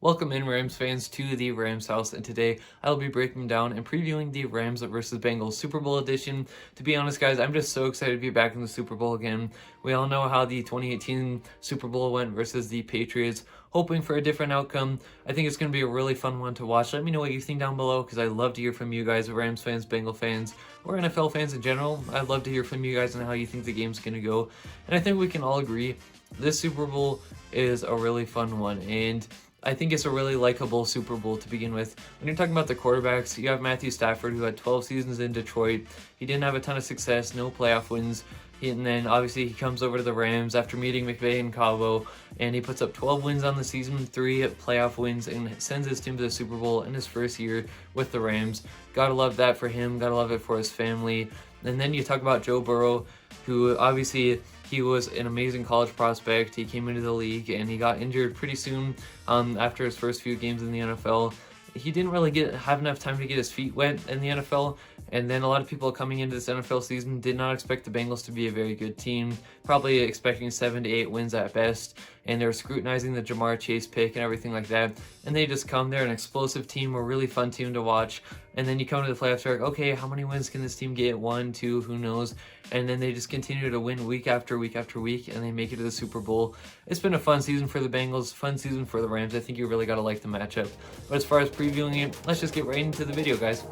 Welcome in, Rams fans, to the Rams house, and today I'll be breaking down and previewing the Rams versus Bengals Super Bowl edition. To be honest, guys, I'm just so excited to be back in the Super Bowl again. We all know how the 2018 Super Bowl went versus the Patriots, hoping for a different outcome. I think it's going to be a really fun one to watch. Let me know what you think down below, because I'd love to hear from you guys, Rams fans, Bengal fans, or NFL fans in general. I'd love to hear from you guys on how you think the game's going to go. And I think we can all agree this Super Bowl is a really fun one, and I think it's a really likable Super Bowl to begin with. When you're talking about the quarterbacks, you have Matthew Stafford, who had 12 seasons in Detroit. He didn't have a ton of success, no playoff wins. And then obviously he comes over to the Rams after meeting McVay and Cabo, and he puts up 12 wins on the season, 3 playoff wins, and sends his team to the Super Bowl in his first year with the Rams. Gotta love that for him, gotta love it for his family. And then you talk about Joe Burrow, who obviously he was an amazing college prospect. He came into the league and he got injured pretty soon after his first few games in the NFL. He didn't really have enough time to get his feet wet in the NFL, and then a lot of people coming into this NFL season did not expect the Bengals to be a very good team, probably expecting 7 to 8 wins at best, and they were scrutinizing the Jamar Chase pick and everything like that, and they just come there, an explosive team, a really fun team to watch, and then you come to the playoffs, you're like, okay, how many wins can this team get? 1, 2, who knows? And then they just continue to win week after week after week, and they make it to the Super Bowl. It's been a fun season for the Bengals, fun season for the Rams. I think you really got to like the matchup. But as far as previewing it, let's just get right into the video, guys.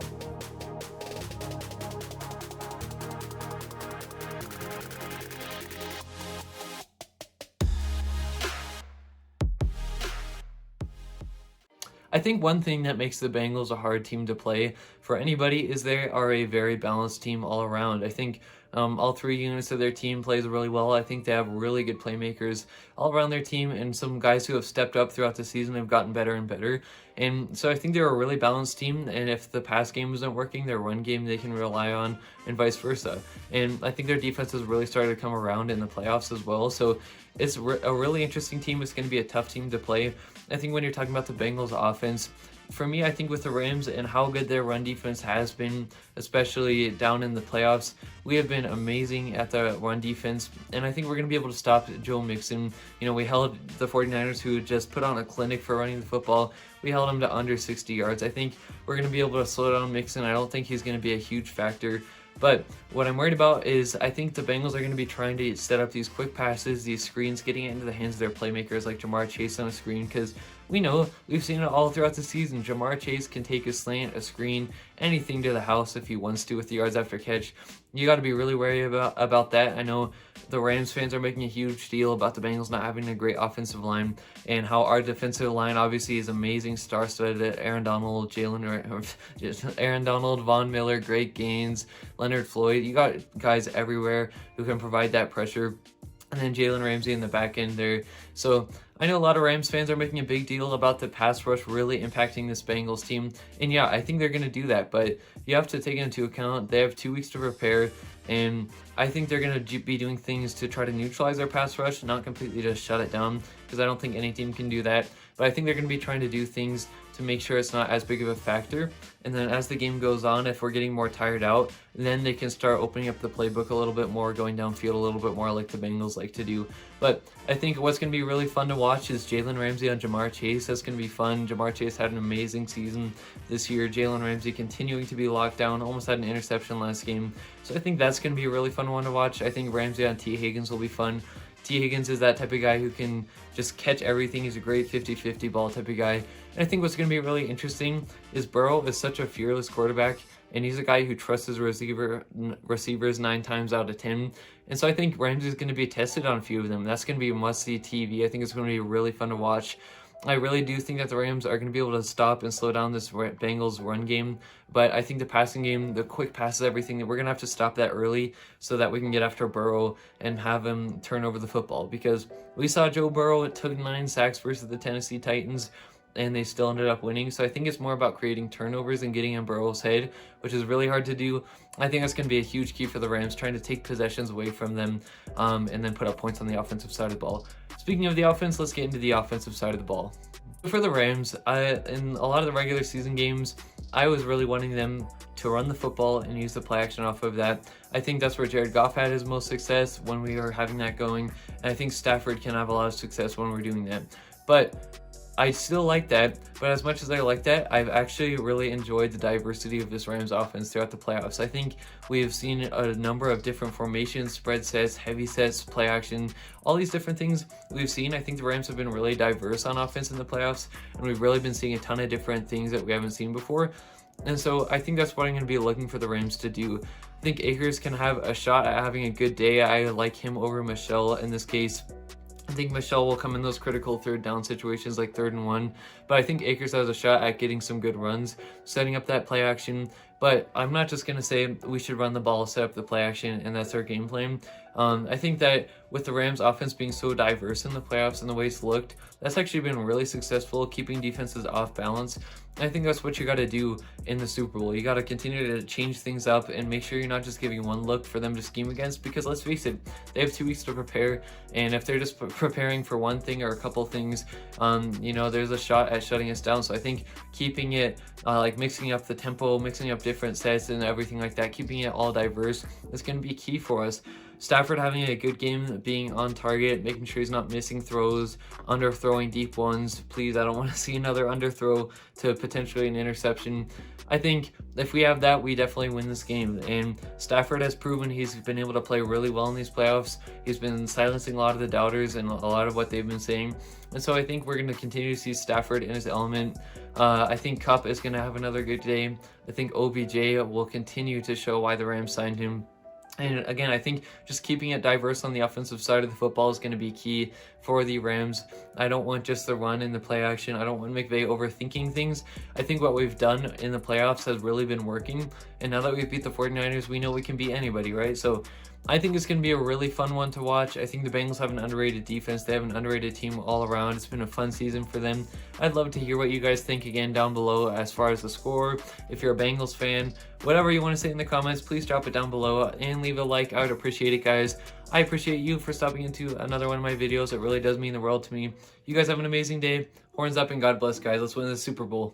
I think one thing that makes the Bengals a hard team to play for anybody is they are a very balanced team all around. I think all 3 units of their team plays really well. I think they have really good playmakers all around their team, and some guys who have stepped up throughout the season have gotten better and better. And so I think they're a really balanced team, and if the pass game isn't working, their run game they can rely on, and vice versa. And I think their defense has really started to come around in the playoffs as well. So it's a really interesting team. It's going to be a tough team to play. I think when you're talking about the Bengals offense, for me, I think with the Rams and how good their run defense has been, especially down in the playoffs, we have been amazing at the run defense, and I think we're going to be able to stop Joe Mixon. You know, we held the 49ers, who just put on a clinic for running the football. We held them to under 60 yards. I think we're going to be able to slow down Mixon. I don't think he's going to be a huge factor. But what I'm worried about is I think the Bengals are going to be trying to set up these quick passes, these screens, getting it into the hands of their playmakers like Jamar Chase on a screen, because we know, we've seen it all throughout the season. Jamar Chase can take a slant, a screen, anything to the house if he wants to with the yards after catch. You got to be really wary about that. I know the Rams fans are making a huge deal about the Bengals not having a great offensive line, and how our defensive line obviously is amazing, star-studded. Aaron Donald, Aaron Donald, Von Miller, Great Gaines, Leonard Floyd. You got guys everywhere who can provide that pressure. And then Jalen Ramsey in the back end there. So I know a lot of Rams fans are making a big deal about the pass rush really impacting this Bengals team. And yeah, I think they're going to do that. But you have to take into account they have 2 weeks to prepare. And I think they're going to be doing things to try to neutralize their pass rush, not completely just shut it down, because I don't think any team can do that. But I think they're going to be trying to do things to make sure it's not as big of a factor. And then as the game goes on, if we're getting more tired out, then they can start opening up the playbook a little bit more, going downfield a little bit more like the Bengals like to do. But I think what's going to be really fun to watch is Jalen Ramsey on Jamar Chase. That's going to be fun. Jamar Chase had an amazing season this year. Jalen Ramsey continuing to be locked down, almost had an interception last game. So I think that's going to be a really fun one to watch. I think Ramsey on T. Higgins will be fun. T. Higgins is that type of guy who can just catch everything. He's a great 50-50 ball type of guy. And I think what's going to be really interesting is Burrow is such a fearless quarterback, and he's a guy who trusts his receivers 9 times out of 10. And so I think Ramsey's going to be tested on a few of them. That's going to be a must-see TV. I think it's going to be really fun to watch. I really do think that the Rams are going to be able to stop and slow down this Bengals run game. But I think the passing game, the quick passes, everything, we're going to have to stop that early so that we can get after Burrow and have him turn over the football. Because we saw Joe Burrow, it took 9 sacks versus the Tennessee Titans, and they still ended up winning. So I think it's more about creating turnovers and getting in Burrow's head, which is really hard to do. I think that's going to be a huge key for the Rams, trying to take possessions away from them and then put up points on the offensive side of the ball. Speaking of the offense, let's get into the offensive side of the ball. For the Rams, in a lot of the regular season games, I was really wanting them to run the football and use the play action off of that. I think that's where Jared Goff had his most success when we were having that going, and I think Stafford can have a lot of success when we're doing that. But I still like that, but as much as I like that, I've actually really enjoyed the diversity of this Rams offense throughout the playoffs. I think we have seen a number of different formations, spread sets, heavy sets, play action, all these different things we've seen. I think the Rams have been really diverse on offense in the playoffs, and we've really been seeing a ton of different things that we haven't seen before. And so I think that's what I'm going to be looking for the Rams to do. I think Akers can have a shot at having a good day. I like him over Michelle in this case. I think Michelle will come in those critical third down situations like 3rd and 1, but I think Akers has a shot at getting some good runs, setting up that play action. But I'm not just going to say we should run the ball, set up the play action, and that's our game plan. I think that with the Rams offense being so diverse in the playoffs and the way it's looked, that's actually been really successful, keeping defenses off balance. And I think that's what you got to do in the Super Bowl. You got to continue to change things up and make sure you're not just giving one look for them to scheme against, because let's face it, they have 2 weeks to prepare, and if they're just preparing for one thing or a couple things, there's a shot at shutting us down. So I think keeping it like mixing up the tempo, mixing up different sets and everything like that, keeping it all diverse is going to be key for us. Stafford having a good game, being on target, making sure he's not missing throws, underthrowing deep ones. Please, I don't want to see another underthrow to potentially an interception. I think if we have that, we definitely win this game. And Stafford has proven he's been able to play really well in these playoffs. He's been silencing a lot of the doubters and a lot of what they've been saying. And so I think we're going to continue to see Stafford in his element. I think Kupp is going to have another good day. I think OBJ will continue to show why the Rams signed him. And again, I think just keeping it diverse on the offensive side of the football is going to be key for the Rams. I don't want just the run and the play action. I don't want McVay overthinking things. I think what we've done in the playoffs has really been working. And now that we've beat the 49ers, we know we can beat anybody, right? So I think it's going to be a really fun one to watch. I think the Bengals have an underrated defense. They have an underrated team all around. It's been a fun season for them. I'd love to hear what you guys think again down below as far as the score. If you're a Bengals fan, whatever you want to say in the comments, please drop it down below and leave a like. I would appreciate it, guys. I appreciate you for stopping into another one of my videos. It really does mean the world to me. You guys have an amazing day. Horns up and God bless, guys. Let's win the Super Bowl.